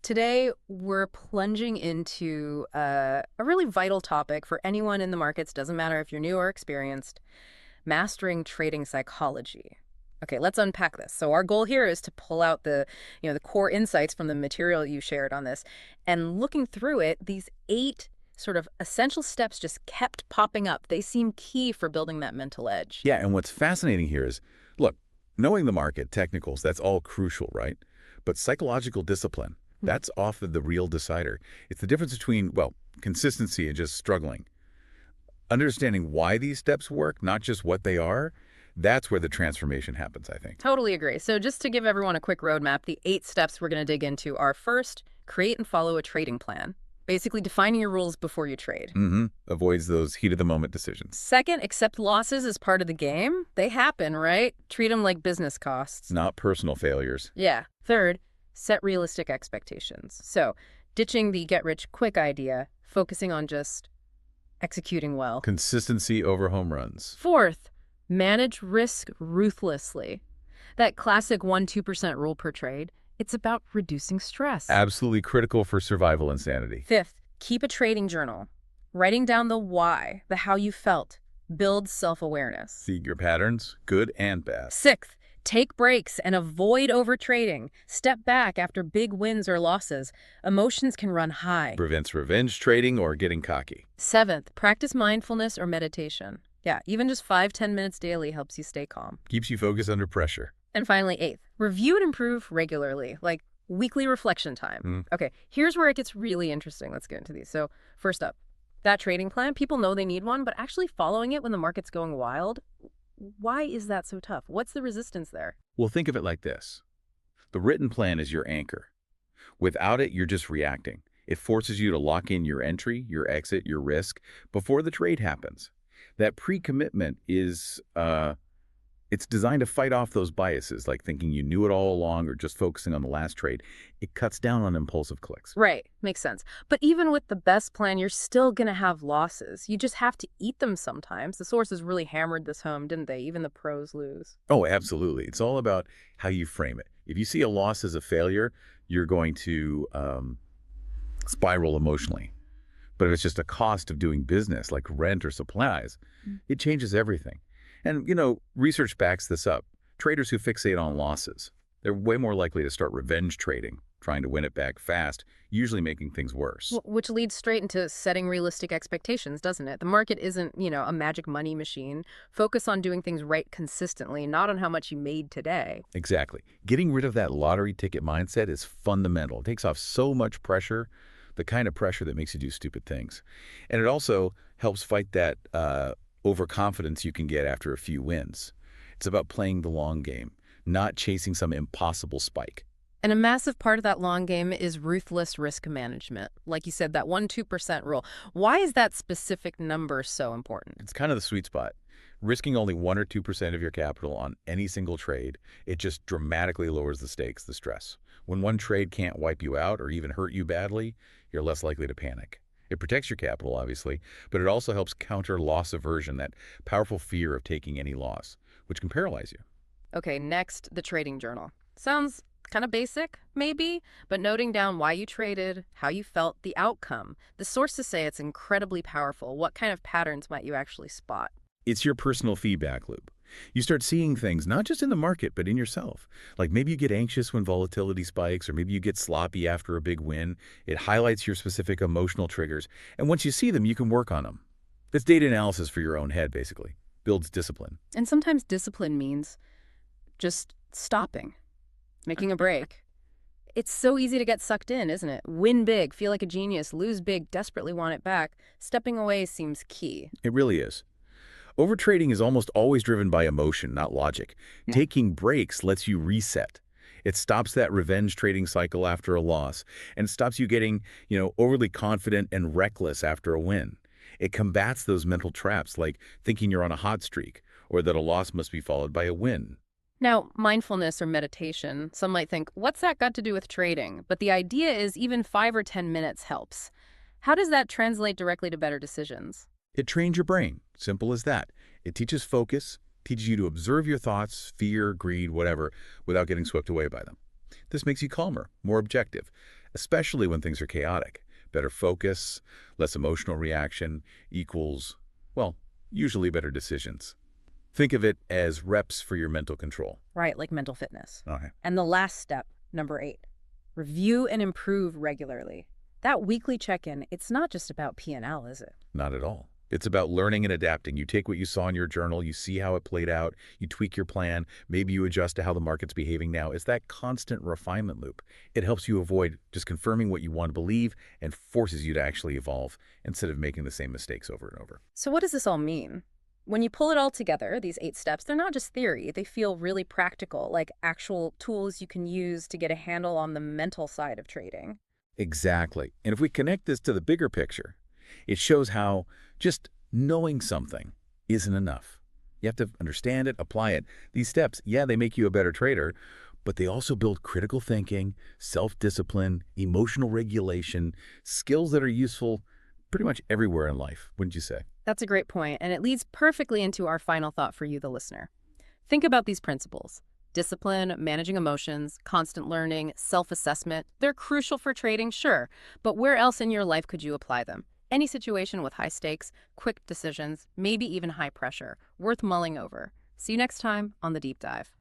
Today, we're plunging into a really vital topic for anyone in the markets, doesn't matter if you're new or experienced, mastering trading psychology. Okay, let's unpack this. So our goal here is to pull out the core insights from the material you shared on this. And looking through it, these 8 sort of essential steps just kept popping up. They seem key for building that mental edge. Yeah, and what's fascinating here is, look, knowing the market, technicals, that's all crucial, right? But psychological discipline, that's often the real decider. It's the difference between, well, consistency and just struggling. Understanding why these steps work, not just what they are, that's where the transformation happens, I think. Totally agree. So just to give everyone a quick roadmap, the 8 steps we're going to dig into are: first, create and follow a trading plan. Basically defining your rules before you trade. Avoids those heat-of-the-moment decisions. Second, accept losses as part of the game. They happen, right? Treat them like business costs. Not personal failures. Yeah. Third, set realistic expectations. So ditching the get-rich-quick idea, focusing on just executing well. Consistency over home runs. Fourth, manage risk ruthlessly. That classic 1-2% rule per trade. It's about reducing stress. Absolutely critical for survival insanity. Fifth, keep a trading journal. Writing down the why, the how you felt, builds self-awareness. See your patterns, good and bad. Sixth, take breaks and avoid overtrading. Step back after big wins or losses. Emotions can run high. Prevents revenge trading or getting cocky. Seventh, practice mindfulness or meditation. Yeah, even just 5-10 minutes daily helps you stay calm. Keeps you focused under pressure. And finally, eighth, review and improve regularly, like weekly reflection time. Okay, here's where it gets really interesting. Let's get into these. So first up, that trading plan, people know they need one, but actually following it when the market's going wild, why is that so tough? What's the resistance there? Well, think of it like this. The written plan is your anchor. Without it, you're just reacting. It forces you to lock in your entry, your exit, your risk before the trade happens. That pre-commitment is, it's designed to fight off those biases, like thinking you knew it all along or just focusing on the last trade. It cuts down on impulsive clicks. Right, makes sense. But even with the best plan, you're still going to have losses. You just have to eat them sometimes. The sources really hammered this home, didn't they? Even the pros lose. Oh, absolutely. It's all about how you frame it. If you see a loss as a failure, you're going to spiral emotionally. But if it's just a cost of doing business, like rent or supplies, it changes everything. And, research backs this up. Traders who fixate on losses, they're way more likely to start revenge trading, trying to win it back fast, usually making things worse. Which leads straight into setting realistic expectations, doesn't it? The market isn't, a magic money machine. Focus on doing things right consistently, not on how much you made today. Exactly. Getting rid of that lottery ticket mindset is fundamental. It takes off so much pressure, the kind of pressure that makes you do stupid things. And it also helps fight that overconfidence you can get after a few wins. It's about playing the long game, not chasing some impossible spike. And a massive part of that long game is ruthless risk management. Like you said, that 1-2% rule. Why is that specific number so important? It's kind of the sweet spot. Risking only 1 or 2% of your capital on any single trade, it just dramatically lowers the stakes, the stress. When one trade can't wipe you out or even hurt you badly, you're less likely to panic. It protects your capital, obviously, but it also helps counter loss aversion, that powerful fear of taking any loss, which can paralyze you. Okay, next, the trading journal. Sounds kind of basic, maybe, but noting down why you traded, how you felt, the outcome. The sources say it's incredibly powerful. What kind of patterns might you actually spot? It's your personal feedback loop. You start seeing things not just in the market, but in yourself. Like maybe you get anxious when volatility spikes, or maybe you get sloppy after a big win. It highlights your specific emotional triggers. And once you see them, you can work on them. It's data analysis for your own head, basically. Builds discipline. And sometimes discipline means just stopping, making a break. It's so easy to get sucked in, isn't it? Win big, feel like a genius, lose big, desperately want it back. Stepping away seems key. It really is. Overtrading is almost always driven by emotion, not logic. Taking breaks lets you reset. It stops that revenge trading cycle after a loss and stops you getting, overly confident and reckless after a win. It combats those mental traps like thinking you're on a hot streak or that a loss must be followed by a win. Now, mindfulness or meditation, some might think, what's that got to do with trading? But the idea is even 5 or 10 minutes helps. How does that translate directly to better decisions? It trains your brain. Simple as that. It teaches focus, teaches you to observe your thoughts, fear, greed, whatever, without getting swept away by them. This makes you calmer, more objective. especially when things are chaotic. Better focus, less emotional reaction equals, well, usually better decisions. Think of it as reps for your mental control. Right, like mental fitness. Okay. And the last step, number 8, review and improve regularly. That weekly check-in, it's not just about P&L, is it? Not at all. It's about learning and adapting. You take what you saw in your journal, you see how it played out, you tweak your plan, maybe you adjust to how the market's behaving now. It's that constant refinement loop. It helps you avoid just confirming what you want to believe and forces you to actually evolve instead of making the same mistakes over and over. So what does this all mean? When you pull it all together, these 8 steps, they're not just theory. They feel really practical, like actual tools you can use to get a handle on the mental side of trading. Exactly. And if we connect this to the bigger picture, it shows how just knowing something isn't enough. You have to understand it, apply it. These steps, yeah, they make you a better trader, but they also build critical thinking, self-discipline, emotional regulation, skills that are useful pretty much everywhere in life, wouldn't you say? That's a great point, and it leads perfectly into our final thought for you, the listener. Think about these principles. Discipline, managing emotions, constant learning, self-assessment. They're crucial for trading, sure, but where else in your life could you apply them? Any situation with high stakes, quick decisions, maybe even high pressure, worth mulling over. See you next time on The Deep Dive.